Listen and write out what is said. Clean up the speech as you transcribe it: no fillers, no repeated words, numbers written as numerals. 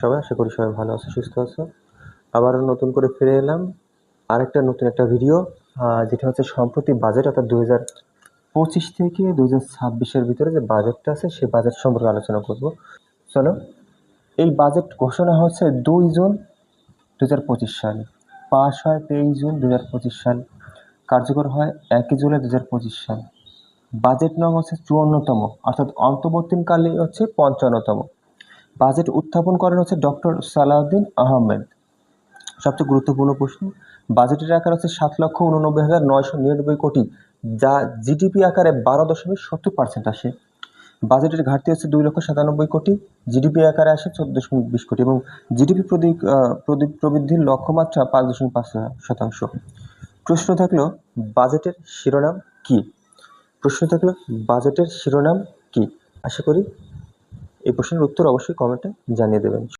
সবাই আশা করি সবাই ভালো আছো, সুস্থ আছো। আবারও নতুন করে ফিরে এলাম আরেকটা নতুন একটা ভিডিও, যেটা হচ্ছে সম্প্রতি বাজেট অর্থাৎ 2025 থেকে 2026-এর ভিতরে যে বাজেটটা আছে সেই বাজেট সম্পর্কে আলোচনা করব। চলো, এই বাজেট ঘোষণা হচ্ছে 2 জুন 2025 সাল, পাস হয় 23 জুন 2025 সাল, কার্যকর হয় 1 জুলাই 2025 সাল। বাজেট নং হচ্ছে 54তম, অর্থাৎ অন্তর্বর্তীকালীন হচ্ছে 55তম। বাজেট উত্থাপন করেন হচ্ছে ডক্টর সালাউদ্দিন আহমেদ। সবচেয়ে গুরুত্বপূর্ণ প্রশ্ন, বাজেটের আকার হচ্ছে 7,89,999 কোটি, যা জিডিপি আকারে 12.70% আসে। বাজেটের ঘাটতি হচ্ছে 2,97,000 কোটি, জিডিপি আকারে আসে 14.20 কোটি এবং জিডিপি প্রবৃদ্ধির লক্ষ্যমাত্রা 5.5%। প্রশ্ন থাকলো, বাজেটের শিরোনাম কি? বাজেটের শিরোনাম কি? আশা করি এই প্রশ্নের উত্তর অবশ্যই কমেন্টে জানিয়ে দেবেন।